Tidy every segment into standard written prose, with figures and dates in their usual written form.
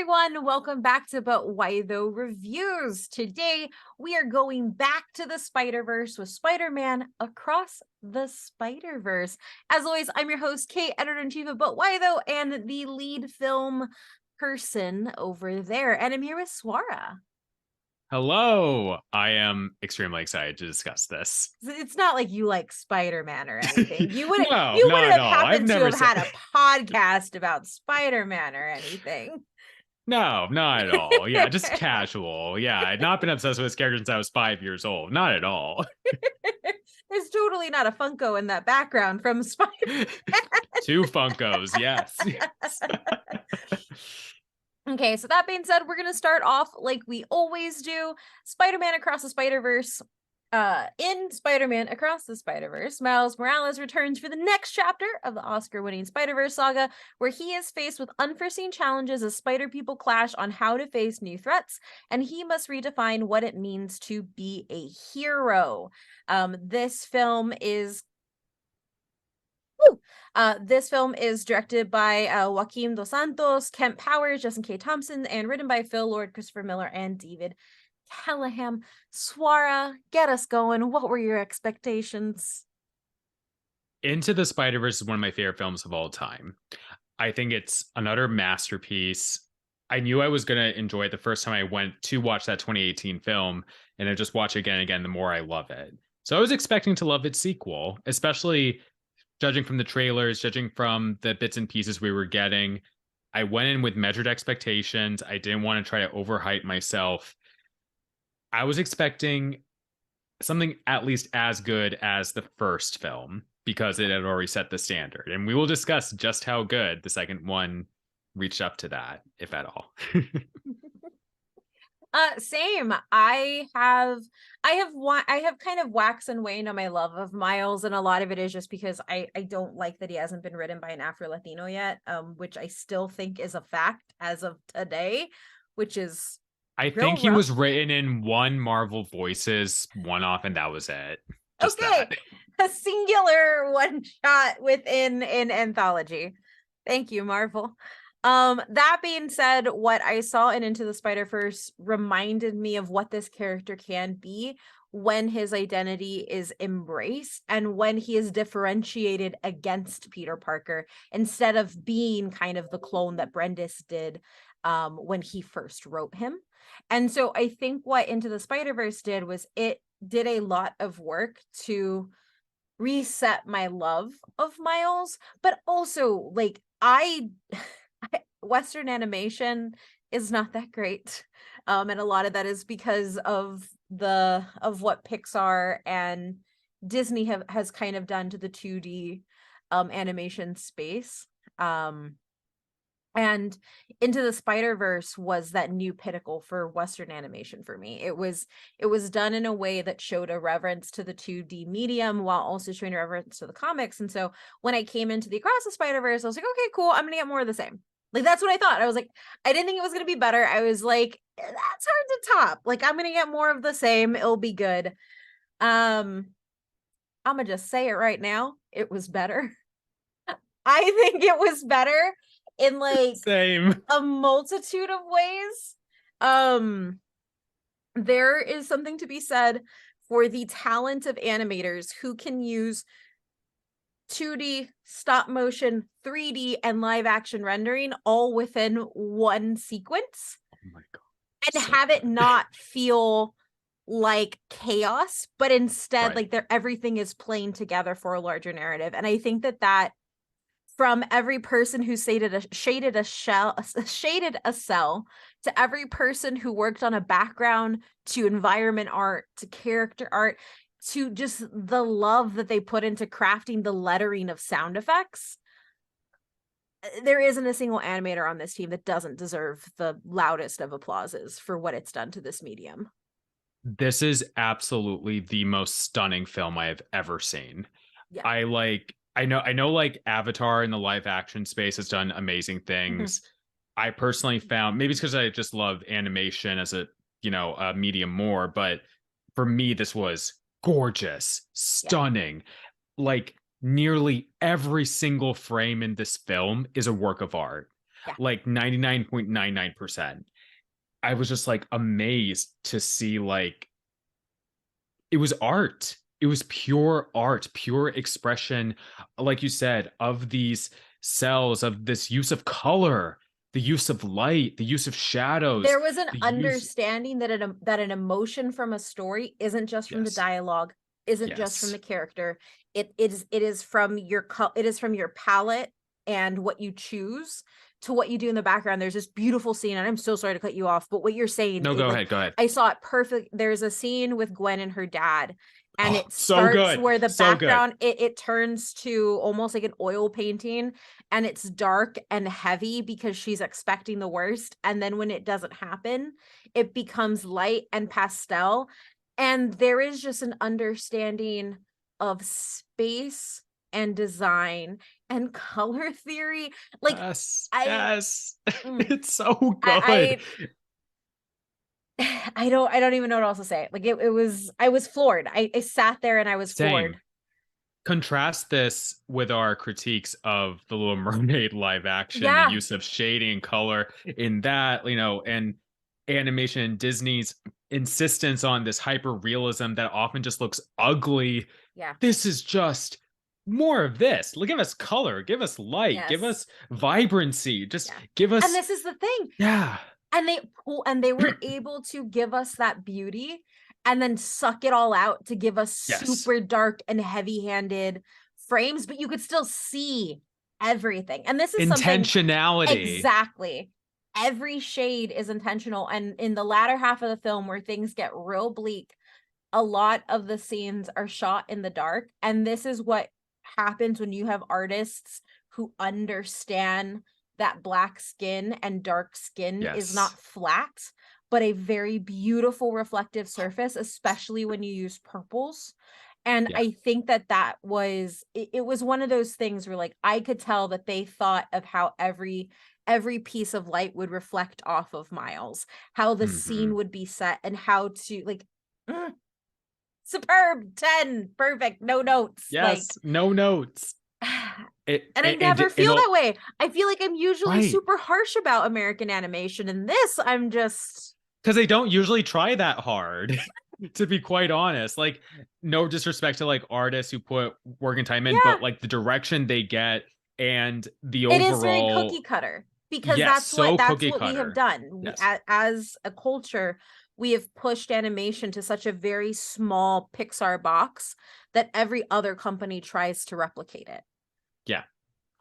everyone, welcome back to But Why Though Reviews. Today we are going back to the Spider-Verse with Spider-Man Across the Spider-Verse. As always, I'm your host, Kate, editor-in-chief of But Why Though, and the lead film person over there. And I'm here with Swara. Hello. I am extremely excited to discuss this. It's not like you like Spider-Man or anything. You wouldn't No, you not wouldn't at have all. I've happened to never have said had a podcast about Spider-Man or anything. No, not at all. Yeah, just casual. Yeah, I'd not been obsessed with this character since I was 5 years old. Not at all. There's totally not a Funko in that background from Spider-Man. 2 Funkos, yes. Okay, so that being said, we're going to start off like we always do. Spider-Man Across the Spider-Verse. In Spider-Man Across the Spider-Verse, Miles Morales returns for the next chapter of the Oscar-winning Spider-Verse saga, where he is faced with unforeseen challenges as Spider people clash on how to face new threats, and he must redefine what it means to be a hero. This film is directed by Joaquim Dos Santos, Kent Powers, Justin K. Thompson, and written by Phil Lord, Christopher Miller, and David Callahan. Swara, get us going. What were your expectations? Into the Spider-Verse is one of my favorite films of all time. I think it's another masterpiece. I knew I was going to enjoy it the first time I went to watch that 2018 film, and I just watch it again and again, the more I love it. So I was expecting to love its sequel, especially judging from the trailers, judging from the bits and pieces we were getting. I went in with measured expectations. I didn't want to try to overhype myself. I was expecting something at least as good as the first film because it had already set the standard. And we will discuss just how good the second one reached up to that, if at all. Same. I have kind of waxed and waned on my love of Miles, and a lot of it is just because I don't like that he hasn't been written by an Afro-Latino yet, which I still think is a fact as of today, which is I think he was written in one Marvel Voices one-off, and that was it. Just okay. That. A singular one shot within an anthology. Thank you, Marvel. That being said, what I saw in Into the Spider-Verse reminded me of what this character can be when his identity is embraced and when he is differentiated against Peter Parker instead of being kind of the clone that Bendis did when he first wrote him. And so I think what Into the Spider-Verse did was it did a lot of work to reset my love of Miles, but also like Western animation is not that great. And a lot of that is because of what Pixar and Disney has kind of done to the 2D animation space. And Into the Spider-Verse was that new pinnacle for Western animation for me. It was done in a way that showed a reverence to the 2D medium while also showing a reverence to the comics. And so when I came into the Across the Spider-Verse, I was like, okay, cool, I'm gonna get more of the same. Like, that's what I thought. I was like, I didn't think it was gonna be better. I was like, that's hard to top. Like, I'm gonna get more of the same. It'll be good. I'm gonna just say it right now. It was better. I think it was better in like Same. a multitude of ways. There is something to be said for the talent of animators who can use 2D, stop motion, 3D, and live action rendering all within one sequence. Oh my God. And so have it not feel like chaos, but instead like everything is playing together for a larger narrative. And I think that from every person who shaded a cell to every person who worked on a background to environment art to character art to just the love that they put into crafting the lettering of sound effects, there isn't a single animator on this team that doesn't deserve the loudest of applauses for what it's done to this medium. This is absolutely the most stunning film I have ever seen. Yeah. I know like Avatar in the live action space has done amazing things. I personally found, maybe it's because I just love animation as a medium more, but for me this was gorgeous, stunning. Like nearly every single frame in this film is a work of art. Yeah. like 99.99%. I was just like amazed to see like it was art. It was pure art, pure expression, like you said, of these cells, of this use of color, the use of light, the use of shadows, There was an the use. understanding that that an emotion from a story isn't just from the Yes. dialogue, isn't just from Yes. the character. It is from your it is from your palette and what you choose to what you do in the background. There's this beautiful scene, and I'm so sorry to cut you off, but what you're saying, No, it go like ahead. Go ahead. I saw it perfect. There's a scene with Gwen and her dad, and Oh, it so starts good. where the So good. background it turns to almost like an oil painting, and it's dark and heavy because she's expecting the worst, and then when it doesn't happen, it becomes light and pastel, and there is just an understanding of space and design and color theory. Like Yes. I Yes. mm, It's so good. I I don't even know what else to say. Like it was I was floored. I sat there and I was floored. Same. Contrast this with our critiques of the Little Mermaid live action, the Yeah, use of shading and color in that, and animation and Disney's insistence on this hyper realism that often just looks ugly. yeah, This is just more of this. Give us color, give us light, give yes, us vibrancy, just yeah. give And us, this is the thing. yeah, And they were able to give us that beauty and then suck it all out to give us yes, super dark and heavy-handed frames, but you could still see everything. And this is something intentionality. exactly. Every shade is intentional. And in the latter half of the film where things get real bleak, a lot of the scenes are shot in the dark. And this is what happens when you have artists who understand that black skin and dark skin is Yes. not flat, but a very beautiful reflective surface, especially when you use purples. And Yeah. I think that it was one of those things where like I could tell that they thought of how every piece of light would reflect off of Miles, how the Hmm. scene would be set, and how to like mm, superb 10 perfect no notes like Yes. No notes. It and I and never and feel that all way. I feel like I'm usually right. super harsh about American animation, and this I'm just Because they don't usually try that hard, to be quite honest. Like, no disrespect to like artists who put work and time in, yeah, but like the direction they get and the it is very cookie overall, cutter because yes, so that's cookie what we have cutter. done. Yes. As a culture, we have pushed animation to such a very small Pixar box that every other company tries to replicate it. Yeah.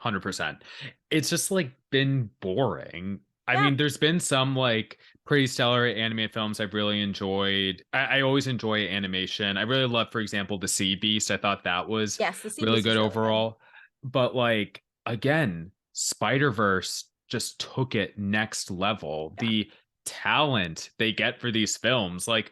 100%. It's just like been boring. I Yeah. mean, there's been some like pretty stellar animated films I've really enjoyed. I always enjoy animation. I really love, for example, The Sea Beast. I thought that was Yes, the Sea really Beast good is really good. overall. But like again, Spider-Verse just took it next level. Yeah. The talent they get for these films, like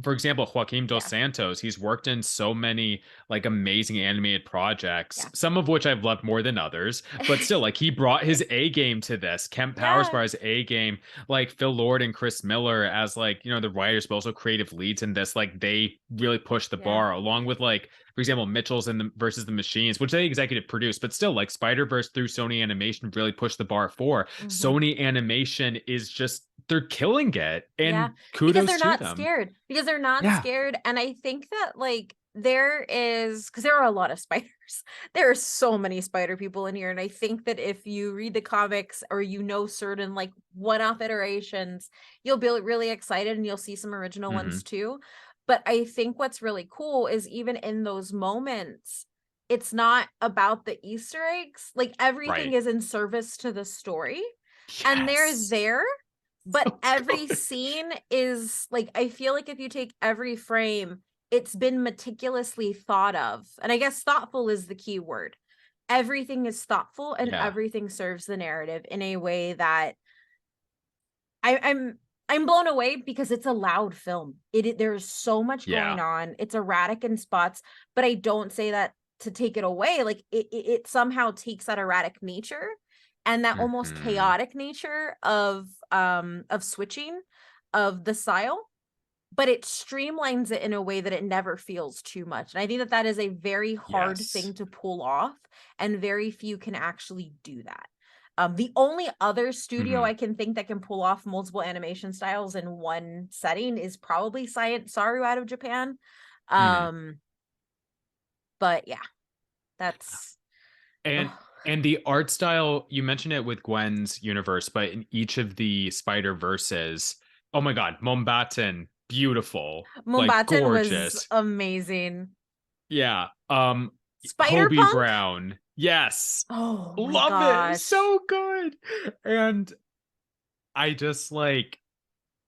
for example, Joaquim Dos Yeah. Santos, he's worked in so many like amazing animated projects, Yeah. some of which I've loved more than others, but still, like he brought his A game to this. Kemp Powers Yeah. brought his A game, like Phil Lord and Chris Miller as like, the writers, but also creative leads in this. Like they really pushed the Yeah. bar, along with like, for example, Mitchell's in the versus the Machines, which they executive produced, but still like Spider-Verse through Sony Animation really pushed the bar for. Mhm. Sony Animation is just they're killing it. Yeah, And because kudos they're to not them. scared. Because they're not Yeah. scared, and I think that, like, because there are a lot of spiders. There are so many spider people in here, and I think that if you read the comics or you know certain, like, one-off iterations, you'll be really excited and you'll see some original Hmm. ones too. But I think what's really cool is even in those moments, it's not about the Easter eggs. Like, everything Right. is in service to the story, and they're Yes. there, but So every good. scene is like I feel like if you take every frame, it's been meticulously thought of. And I guess thoughtful is the key word. Everything is thoughtful and Yeah. everything serves the narrative in a way that I'm blown away because it's a loud film. There's so much going Yeah. on. It's erratic in spots, but I don't say that to take it away. Like it somehow takes that erratic nature and that almost Hmm. chaotic nature of switching of the style, but it streamlines it in a way that it never feels too much. And I think that that is a very hard Yes. thing to pull off, and very few can actually do that. The only other studio Mhm. I can think that can pull off multiple animation styles in one setting is probably Science Saru out of Japan. Mhm. Um, but yeah, that's And ugh, and the art style, you mentioned it with Gwen's universe, but in each of the Spider Verses, oh my god, Mombatin, beautiful, like Mumbaten was gorgeous. amazing. Yeah. Spider Hobie Punk? Brown. Yes. Oh my Love it. gosh. So good. And I just like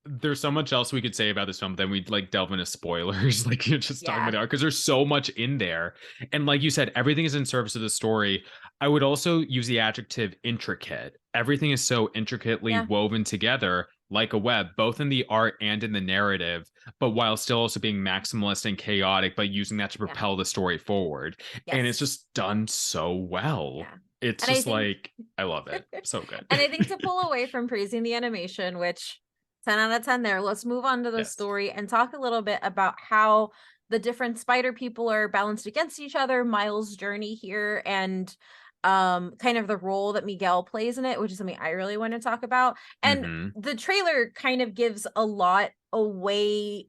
there's so much else we could say about this film, but then we'd like delve into spoilers, like you're just talking about Yeah. the art, because there's so much in there. And like you said, everything is in service of the story. I would also use the adjective intricate. Everything is so intricately Yeah. woven together like a web, both in the art and in the narrative, but while still also being maximalist and chaotic, but using that to Yeah. propel the story forward. And it's Yes. just done so well. Yeah. It's And I just think like, I love it. So good. and I think to pull away from praising the animation, which 10 out of 10 there, let's move on to the Yes. story and talk a little bit about how the different spider people are balanced against each other, Miles' journey here, and kind of the role that Miguel plays in it, which is something I really want to talk about. And Hmm. the trailer kind of gives a lot away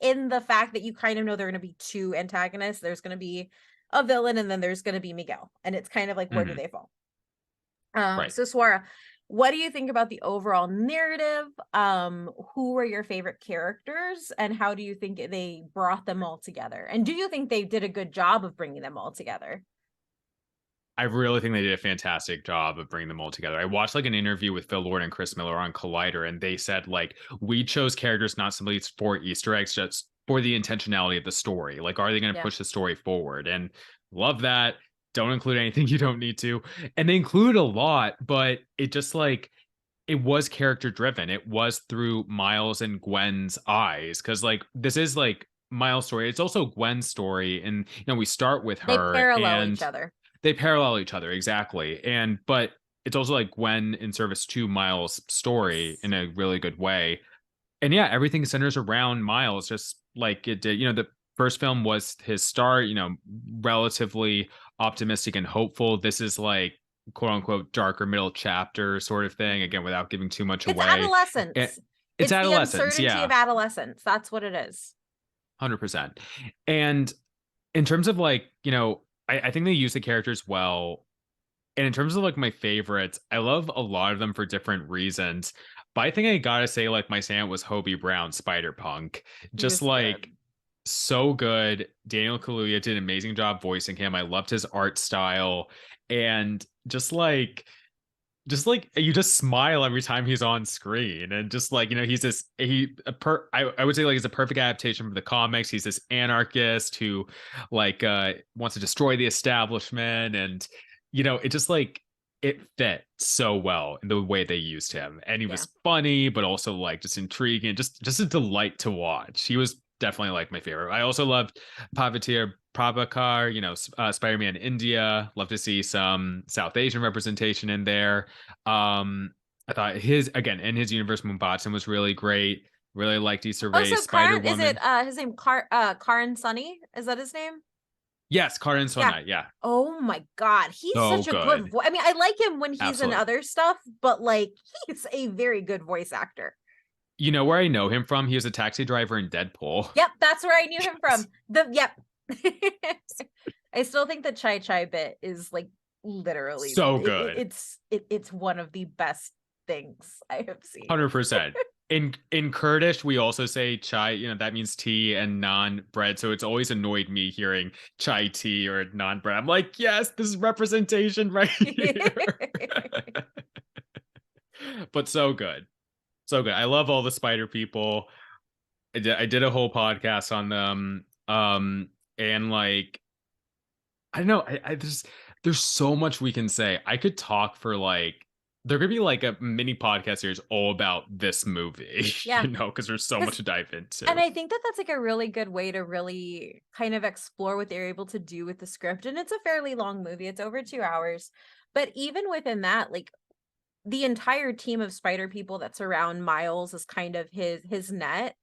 in the fact that you kind of know there are going to be two antagonists. There's going to be a villain and then there's going to be Miguel. And it's kind of like, where do Hmm. they fall? Right. So Swara, what do you think about the overall narrative? Who were your favorite characters, and how do you think they brought them all together? And do you think they did a good job of bringing them all together? I really think they did a fantastic job of bringing them all together. I watched like an interview with Phil Lord and Chris Miller on Collider, and they said like we chose characters not simply for Easter eggs, just for the intentionality of the story. Like, are they going to Yeah, push the story forward? And love that. Don't include anything you don't need to, and they include a lot, but it just like it was character driven. It was through Miles and Gwen's eyes, because like this is like Miles' story. It's also Gwen's story, and we start with they her parallel each and other. they parallel each other exactly. And but it's also like Gwen in service to Miles' story Yes. in a really good way. And yeah, everything centers around Miles, just like it did. The first film was his start, relatively optimistic and hopeful. This is like quote unquote darker middle chapter sort of thing, Mhm. again, without giving too much It's away. It, adolescence. it's It's the adolescence, uncertainty yeah, of adolescence. That's what it is. 100%. And in terms of like, I think they use the characters well. And in terms of like my favorites, I love a lot of them for different reasons. But I think I gotta say, like, my stand was Hobie Brown, Spider Punk. He Just was like good. so good. Daniel Kaluuya did an amazing job voicing him. I loved his art style. And just like you just smile every time he's on screen. And just like, he's this I would say like he's a perfect adaptation from the comics. He's this anarchist who like wants to destroy the establishment. And it just like it fit so well in the way they used him. And he Yeah. was funny, but also like just intriguing, just a delight to watch. He was definitely like my favorite. I also loved Pavatir Prabhakar, Spider-Man India. Love to see some South Asian representation in there. I thought in his universe, Mumbatsan was really great. Really liked Issa Oh, Rae's so Karan, is it Spider-Woman. his name Karan Sunny? Is that his name? Yes, Karan Yeah. Sona. Yeah. Oh my God. He's So such a good good. voice. I mean, I like him when he's in Absolutely. other stuff, but like he's a very good voice actor. You know where I know him from? He was a taxi driver in Deadpool. Yep, that's where I knew him Yes. from. Yep. I still think the Chai Chai bit is like literally So good. it's one of the best things I have seen. 100%. In Kurdish, we also say chai, that means tea and non bread. So it's always annoyed me hearing chai tea or non bread. I'm like, yes, this is representation right here. But so good. So good. I love all the spider people. I did a whole podcast on them. And like, I don't know. I just there's so much we can say. I could talk for like there could be like a mini podcast series all about this movie, Yeah. because there's so much Because to dive and into. I think that that's like a really good way to really kind of explore what they're able to do with the script. And it's a fairly long movie. It's over 2 hours. But even within that, like the entire team of spider people that surround Miles as kind of his net,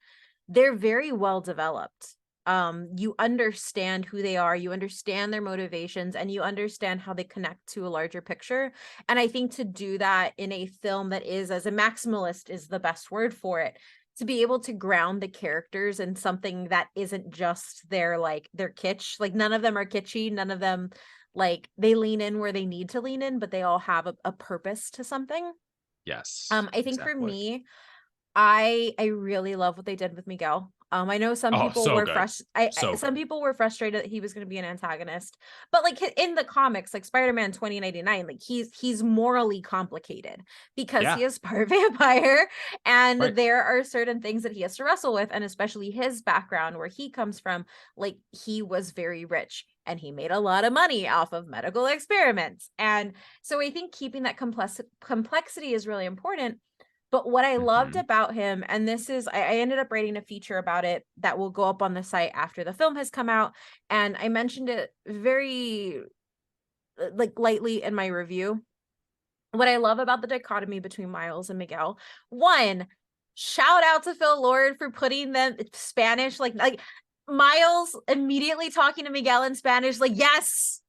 they're very well developed. you understand who they are, you understand their motivations, and you understand how they connect to a larger picture. And I think to do that in a film that is, as a maximalist is the best word for it, to be able to ground the characters in something that isn't just their kitsch. Like none of them are kitschy, none of them, like, they lean in where they need to lean in, but they all have a purpose to something. Yes, I think for exactly. me, I really love what they did with Miguel. I know some Oh, people so were good. So some good. people were frustrated that he was going to be an antagonist, but like in the comics, like Spider-Man 2099, like he's morally complicated because Yeah, he is part vampire, and right. there are certain things that he has to wrestle with, and especially his background where he comes from. Like, he was very rich and he made a lot of money off of medical experiments, and so I think keeping that complexity is really important. But what I loved Mhm. about him, and this is, I ended up writing a feature about it that will go up on the site after the film has come out. And I mentioned it very like lightly in my review. What I love about the dichotomy between Miles and Miguel, one, shout out to Phil Lord for putting them Spanish, like Miles immediately talking to Miguel in Spanish, like, yes,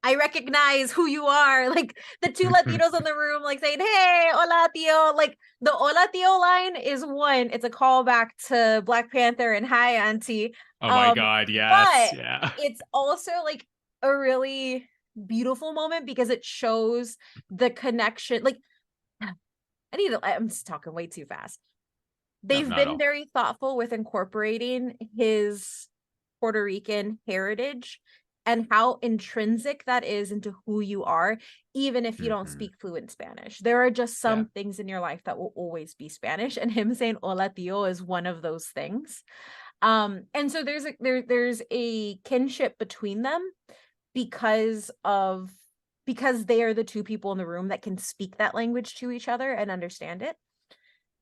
I recognize who you are. Like the two Latinos in the room, like saying, hey, hola, tío. Like the hola, tío line is one, it's a callback to Black Panther and hi, auntie. Oh my Um, God, yes, but yeah. it's also like a really beautiful moment because it shows the connection. Like, I'm just talking way too fast. No, They've not at been all. very thoughtful with incorporating his Puerto Rican heritage and how intrinsic that is into who you are, even if you don't Mhm. speak fluent Spanish. There are just Yeah. some things in your life that will always be Spanish, and him saying "Hola, tío" is one of those things. And so there's a kinship between them because of because they are the two people in the room that can speak that language to each other and understand it.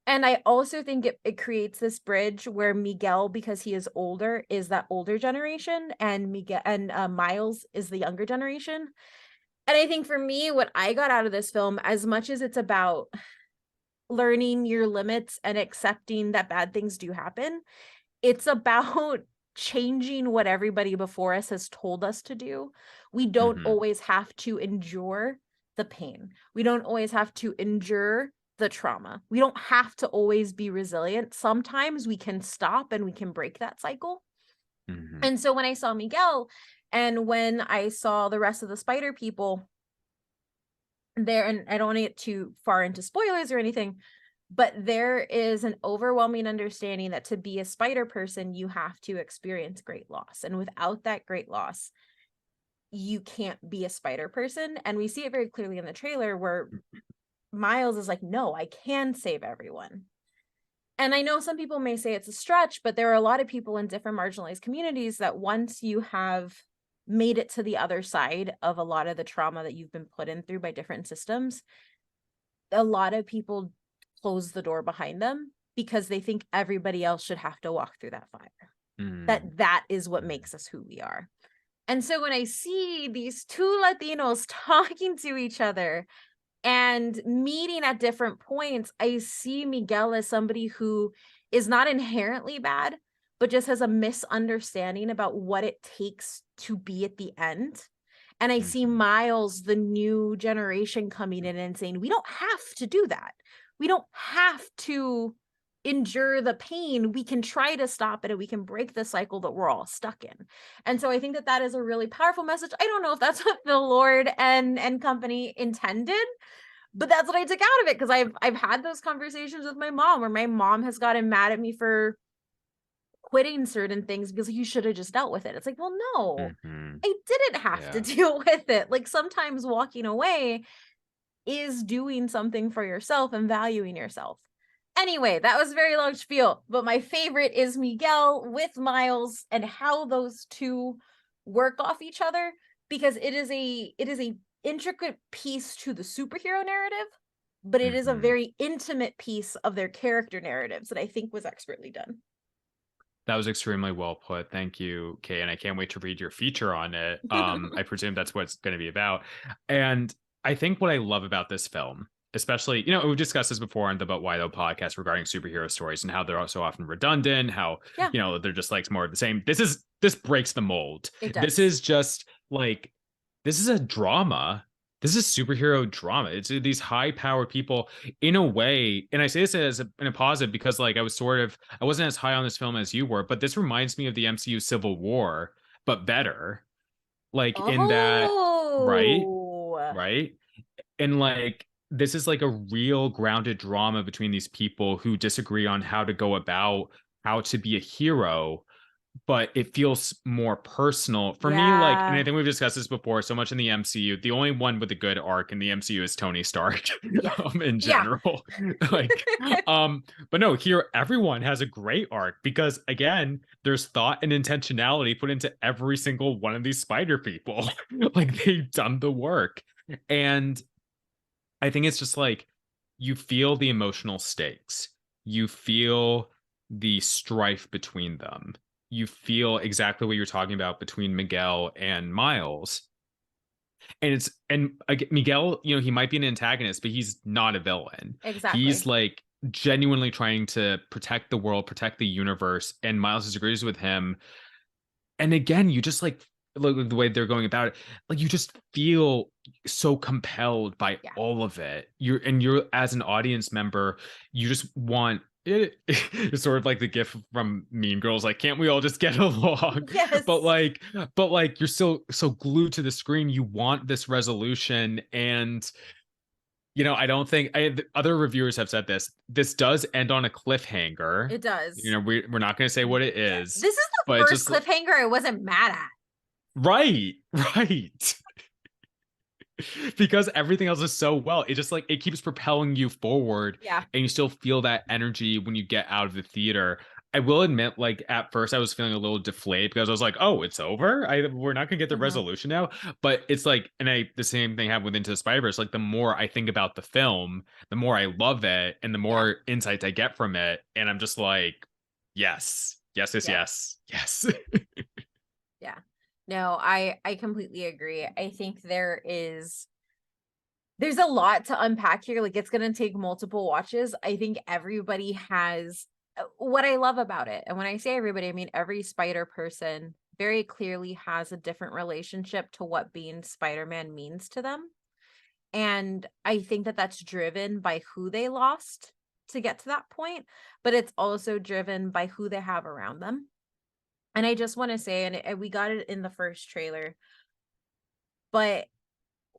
And I also think it creates this bridge where Miguel, because he is older, is that older generation, and Miguel and Miles is the younger generation. And I think for me, what I got out of this film, as much as it's about learning your limits and accepting that bad things do happen, it's about changing what everybody before us has told us to do. We don't Mhm. always have to endure the pain. We don't always have to endure the trauma. We don't have to always be resilient. Sometimes we can stop and we can break that cycle. Mhm. And so when I saw Miguel and when I saw the rest of the spider people there, and I don't want to get too far into spoilers or anything, but there is an overwhelming understanding that to be a spider person, you have to experience great loss. And without that great loss, you can't be a spider person. And we see it very clearly in the trailer where Miles is like, no, I can save everyone. And I know some people may say it's a stretch, but there are a lot of people in different marginalized communities that once you have made it to the other side of a lot of the trauma that you've been put in through by different systems, a lot of people close the door behind them because they think everybody else should have to walk through that fire. Mhm. That is what Mhm. makes us who we are. And so when I see these two Latinos talking to each other and meeting at different points, I see Miguel as somebody who is not inherently bad, but just has a misunderstanding about what it takes to be at the end. And I see Mhm. Miles, the new generation, coming in and saying, we don't have to do that. We don't have to endure the pain. We can try to stop it and we can break the cycle that we're all stuck in. And so I think that that is a really powerful message. I don't know if that's what Phil Lord and company intended, but that's what I took out of it, because I've had those conversations with my mom where my mom has gotten mad at me for quitting certain things because you should have just dealt with it. It's like, well, no, Mhm. I didn't have to Yeah. deal with it. Like sometimes walking away is doing something for yourself and valuing yourself. Anyway, that was a very long spiel, but my favorite is Miguel with Miles and how those two work off each other, because it is a intricate piece to the superhero narrative, but it is a Mhm. very intimate piece of their character narratives that I think was expertly done. That was extremely well put. Thank you, Kay, and I can't wait to read your feature on it. I presume that's what it's gonna be about. And I think what I love about this film especially, we've discussed this before on the But Why Though podcast regarding superhero stories and how they're so often redundant, how, Yeah, they're just like more of the same. This breaks the mold. it This does. is just like, this is a drama. This is superhero drama. It's these high powered people in a way. And I say this in a positive because like I wasn't as high on this film as you were, but this reminds me of the MCU Civil War, but better. Like in that, right? Oh, Right? And like this is like a real grounded drama between these people who disagree on how to go about how to be a hero, but it feels more personal for me. Like, and I yeah, think we've discussed this before so much in the MCU. The only one with a good arc in the MCU is Tony Stark, yeah, in yeah. general. like, but no, here everyone has a great arc because again, there's thought and intentionality put into every single one of these spider people. like they've done the work. And I think it's just like you feel the emotional stakes. You feel the strife between them. You feel exactly what you're talking about between Miguel and Miles. Miguel, he might be an antagonist, but he's not a villain. He's Exactly. like genuinely trying to protect the world, protect the universe, and Miles disagrees with him. And again, you just like look the way they're going about it, like you just feel so compelled by Yeah. all of it. You're as an audience member, you just want it. It's sort of like the gif from Mean Girls, like, can't we all just get along? But Yes. like, but like you're still so glued to the screen, you want this resolution. And I don't think other reviewers have said this. This does end on a cliffhanger. It does. We're not going to say what it Yeah. is, This is the but it's first just cliffhanger I wasn't mad at. right, right. Because everything else is so well, it just like it keeps propelling you forward, Yeah. and you still feel that energy when you get out of the theater. I will admit, like at first I was feeling a little deflated because I was like, oh, it's over. We're not gonna get the Hmm. resolution now. But it's like, and the same thing happened with Into the Spider-Verse. Like the more I think about the film, the more I love it and the Yeah. more insights I get from it. And I'm just like, yes, yes, yes, Yeah. yes, yes. Yeah. No, I completely agree. I think there's a lot to unpack here. Like it's going to take multiple watches. I think everybody has what I love about it. And when I say everybody, I mean every spider person very clearly has a different relationship to what being Spider-Man means to them. And I think that that's driven by who they lost to get to that point, but it's also driven by who they have around them. And I just want to say, and we got it in the first trailer, but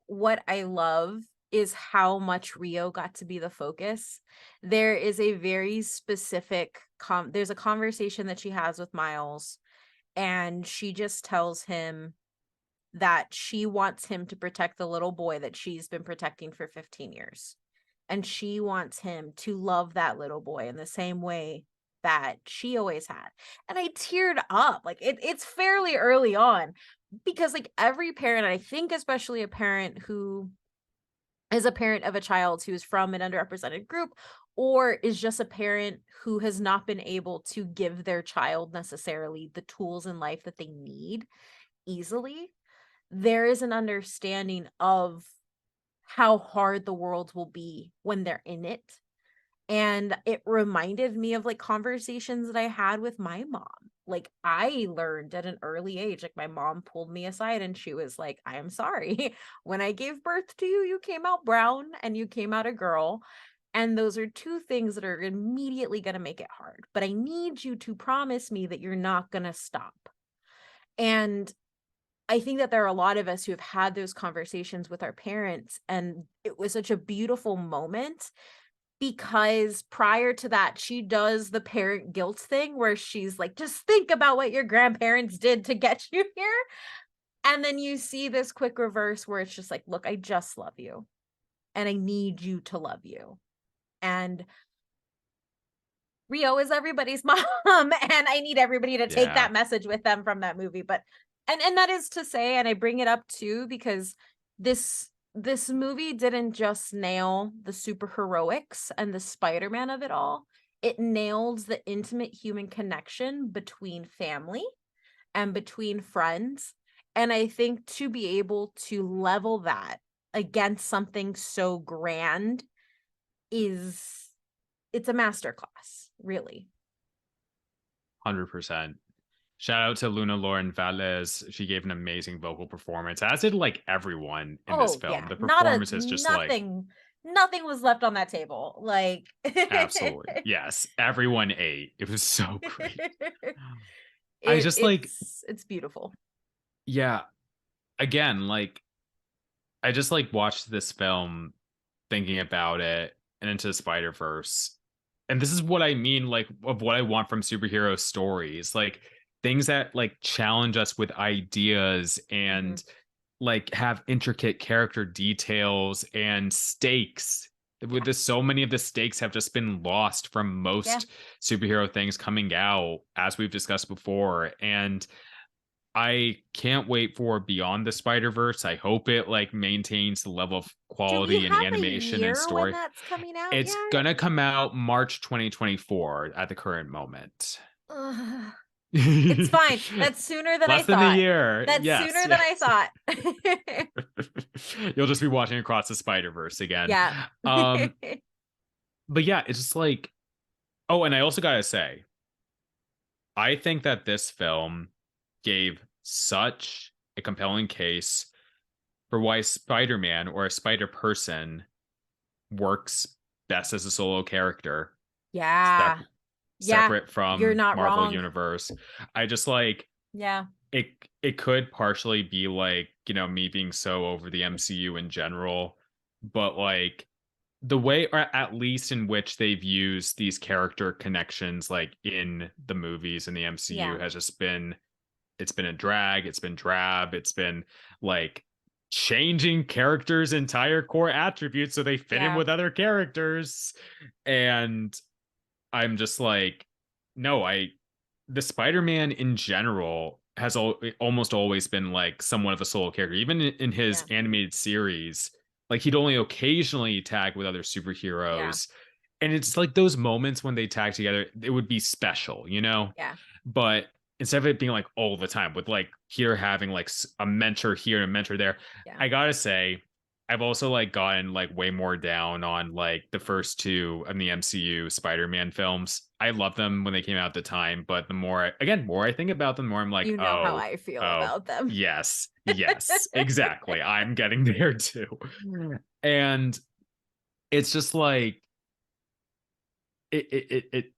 what I love is how much Rio got to be the focus. There is a very specific there's a conversation that she has with Miles, and she just tells him that she wants him to protect the little boy that she's been protecting for 15 years. And she wants him to love that little boy in the same way that she always had. And I teared up. Like it's fairly early on because like every parent, I think especially a parent who is a parent of a child who's from an underrepresented group or is just a parent who has not been able to give their child necessarily the tools in life that they need easily, there is an understanding of how hard the world will be when they're in it. And it reminded me of like conversations that I had with my mom. Like I learned at an early age, like my mom pulled me aside and she was like, I am sorry. When I gave birth to you, you came out brown and you came out a girl. And those are two things that are immediately going to make it hard. But I need you to promise me that you're not going to stop. And I think that there are a lot of us who have had those conversations with our parents, and it was such a beautiful moment because prior to that, she does the parent guilt thing where she's like, just think about what your grandparents did to get you here. And then you see this quick reverse where it's just like, look, I just love you and I need you to love you. And Rio is everybody's mom, and I need everybody to take Yeah. that message with them from that movie. But and that is to say, and I bring it up too because this movie didn't just nail the super heroics and the Spider-Man of it all. It nails the intimate human connection between family and between friends. And I think to be able to level that against something so grand is, it's a masterclass, really. 100%. Shout out to Luna Lauren Velez. She gave an amazing vocal performance, as did like everyone in this Oh film. yeah, The not a performance is just like nothing was left on that table. Like absolutely. Yes. Everyone ate. It was so great. I it just like, it's beautiful. yeah, again, like I just like watched this film thinking about it and into the Spider-Verse. And this is what I mean, like, of what I want from superhero stories. Like things that like challenge us with ideas Hmm. and like have intricate character details and stakes. With Yeah, this, so many of the stakes have just been lost from yeah. most superhero things coming out, as we've discussed before. And I can't wait for Beyond the Spider-Verse. I hope it like maintains the level of Do we quality and have a animation and year when story. that's coming out It's yet? gonna come out March 2024 at the current moment. Ugh. It's fine. That's sooner than I Less than a thought. year. That's Yes, sooner than I yes. thought. You'll just be watching Across the Spider-Verse again. Yeah. Um, but yeah, it's just like, oh, and I also gotta say, I think that this film gave such a compelling case for why Spider-Man or a Spider Person works best as a solo character, Yeah. sep- Yeah. separate You're from not Marvel wrong. Universe. I just like Yeah. it. It could partially be like, me being so over the MCU in general, but like the way, or at least in which they've used these character connections like in the movies in the MCU Yeah. has just been, it's been a drag, it's been drab, it's been like changing characters' entire core attributes so they fit in Yeah. with other characters. And I'm just like, no, the Spider-Man in general has almost always been like somewhat of a solo character. Even in his Yeah. animated series, like he'd only occasionally tag with other Yeah. superheroes. And it's like those moments when they tag together, it would be special, you know? Yeah. But instead of it being like all the time, with like here having like a mentor here and a mentor there, Yeah. I gotta say, I've also like gotten like way more down on like the first two of the MCU Spider-Man films. I love them when they came out at the time, but the more more I think about them, the more I'm like, You know how I feel oh, about them. yes, yes, exactly. I'm getting there too. And it's just like it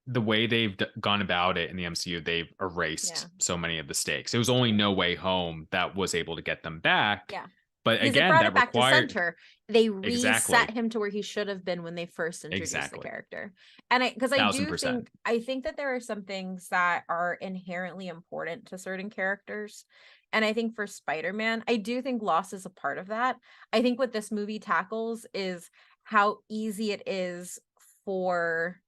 the way they've gone about it in the MCU, they've Yeah. erased so many of the stakes. It was only No Way Home that was able to get them back. Yeah. But Because it again, brought it that back to required center. They exactly, reset him to where he should have been when they first introduced the exactly, character. And because I do 1000%. I think that there are some things that are inherently important to certain characters. And I think for Spider-Man, I do think loss is a part of that. I think what this movie tackles is how easy it is for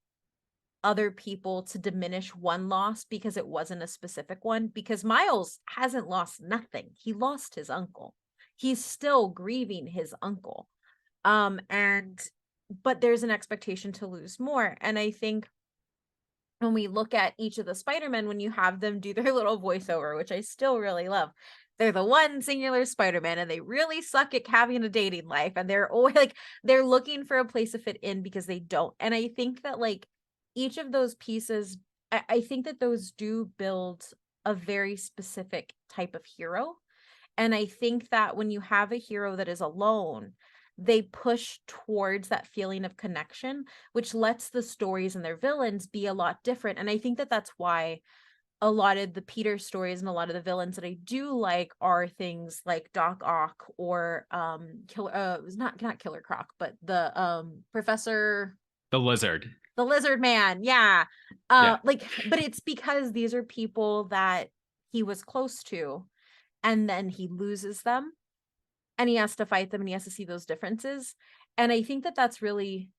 other people to diminish one loss because it wasn't a specific one, because Miles hasn't lost nothing. He lost his uncle. He's still grieving his uncle. And but there's an expectation to lose more. And I think when we look at each of the Spider-Men, when you have them do their little voiceover, which I still really love, they're the one singular Spider-Man and they really suck at having a dating life. And they're always like, they're looking for a place to fit in because they don't. And I think that like each of those pieces, I think that those do build a very specific type of hero. And I think that when you have a hero that is alone, they push towards that feeling of connection, which lets the stories and their villains be a lot different. And I think that that's why a lot of the Peter stories and a lot of the villains that I do like are things like Doc Ock or Killer not Killer Croc, but the Professor The Lizard. the Lizard Man. Yeah. Yeah, Like, but it's because these are people that he was close to and then he loses them and he has to fight them and he has to see those differences. And I think that that's really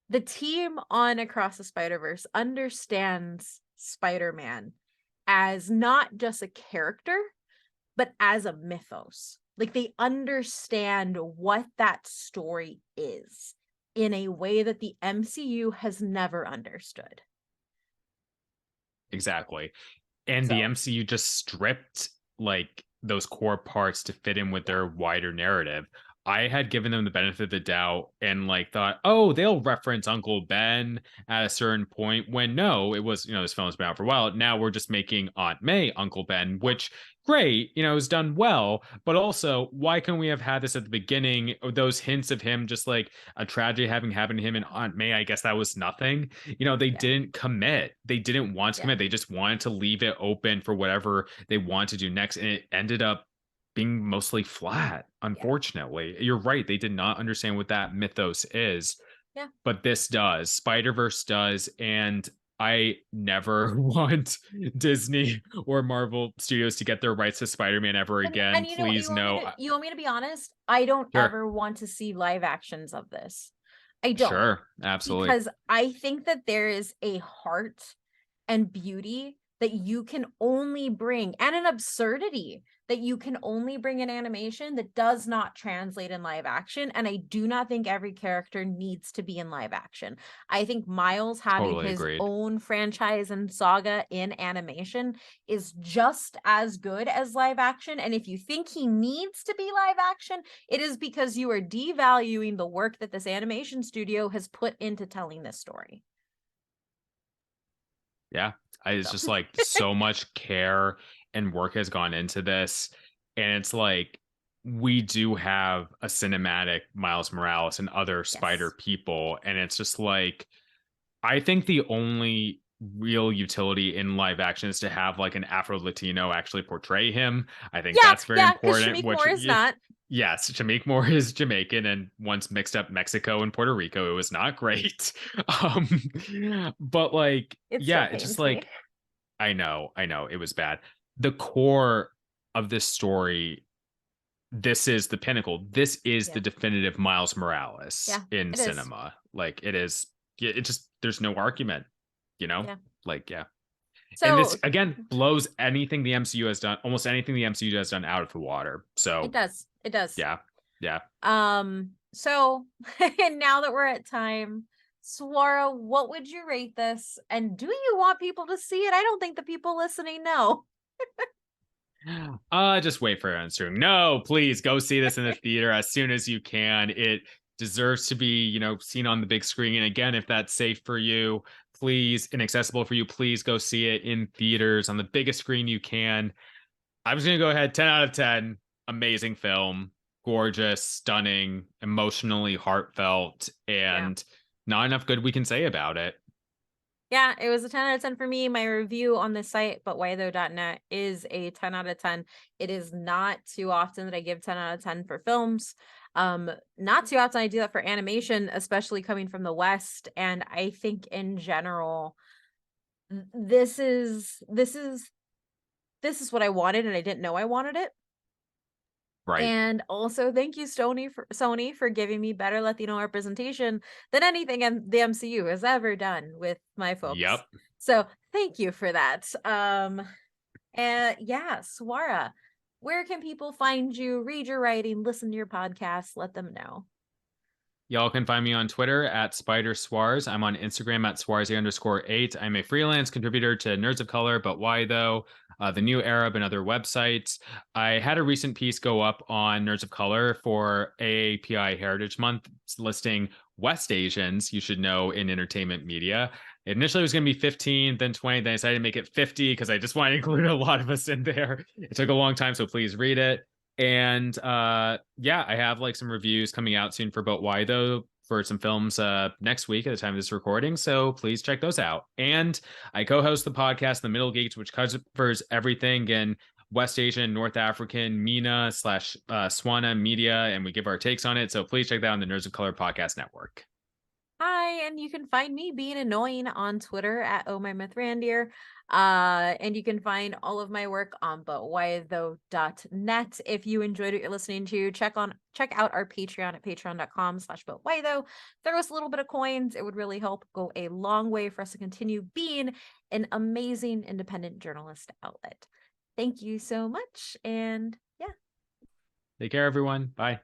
the team on Across the Spider-Verse understands Spider-Man as not just a character, but as a mythos. Like they understand what that story is in a way that the MCU has never understood. exactly. And the So, MCU just stripped like those core parts to fit in with yeah. their wider narrative. I had given them the benefit of the doubt and like thought, oh, they'll reference Uncle Ben at a certain point when no, it was, this film's been out for a while. Now we're just making Aunt May Uncle Ben, Yeah. which great, is done well. But also, why couldn't we have had this at the beginning? Those hints of him just like a tragedy having happened to him and Aunt May, I guess that was nothing. They Yeah. didn't commit. They didn't want to Yeah. commit. They just wanted to leave it open for whatever they want to do next. And it ended up being mostly flat, Yeah. unfortunately. You're right, they did not understand what that mythos is, Yeah. but this does. Spider-Verse does, and I never want Disney or Marvel Studios to get their rights to Spider-Man ever again. And you know what, Please, no. you want me to be honest? I don't Sure, ever want to see live actions of this. I don't. sure, absolutely. Because I think that there is a heart and beauty that you can only bring, and an absurdity that you can only bring in animation that does not translate in live action. And I do not think every character needs to be in live action. I think Miles having Totally his agreed. own franchise and saga in animation is just as good as live action. And if you think he needs to be live action, it is because you are devaluing the work that this animation studio has put into telling this story. Yeah. It's So just like so much care and work has gone into this. And it's like we do have a cinematic Miles Morales and other spider yes. people. And it's just like I think the only real utility in live action is to have like an Afro Latino actually portray him. I think Yeah, that's very yeah, because important, Shamik which Moore is not. yes, Shamik Moore is Jamaican and once mixed up Mexico and Puerto Rico. It was not great. But like, It yeah, still it's just pains me. like I know, it was bad. The core of this story, this is the pinnacle. This is the Yeah, definitive Miles Morales yeah, in it is. cinema. Like it is, yeah, it just there's no argument, you know? Yeah. Like, yeah. And this So again blows anything the MCU has done, almost anything the MCU has done out of the water. it So does. It does. yeah, yeah. So and now that we're at time, Swara, what would you rate this? And do you want people to see it? I don't think the people listening know. Just wait for answering. No, please go see this in the theater as soon as you can. It deserves to be, seen on the big screen. And again, if that's safe for you, please, and accessible for you, please go see it in theaters on the biggest screen you can. I'm just gonna go ahead, 10 out of 10. Amazing film, gorgeous, stunning, emotionally heartfelt, Yeah. and not enough good we can say about it. Yeah, it was a 10 out of 10 for me. My review on the site, butwhythough.net, is a 10 out of 10. It is not too often that I give 10 out of 10 for films. Not too often I do that for animation, especially coming from the West. And I think in general, this is what I wanted, and I didn't know I wanted it. Right. And also, thank you, Sony, for giving me better Latino representation than anything the MCU has ever done with my folks. Yep. So thank you for that. And yeah, Swara, where can people find you, read your writing, listen to your podcast, let them know? Y'all can find me on Twitter at Spider Swars. I'm on Instagram at Swarzy_8. I'm a freelance contributor to Nerds of Color, but why though? The New Arab and other websites. I had a recent piece go up on Nerds of Color for AAPI Heritage Month listing West Asians you should know in entertainment media. It initially was going to be 15, then 20, then I decided to make it 50 because I just want to include a lot of us in there. It took a long time, so please read it. And yeah, I have like some reviews coming out soon for But Why Though for some films next week at the time of this recording. So please check those out. And I co-host the podcast The Middle Gates, which covers everything in West Asian, North African, MENA slash Swana media, and we give our takes on it. So please check that out on the Nerds of Color Podcast Network. Hi, and you can find me being annoying on Twitter at ohmymythrandir. And you can find all of my work on butwhythough.net. If you enjoyed what you're listening to, check out our Patreon at patreon.com/butwhythough. Throw us a little bit of coins. It would really help go a long way for us to continue being an amazing independent journalist outlet. Thank you so much. And yeah. Take care, everyone. Bye.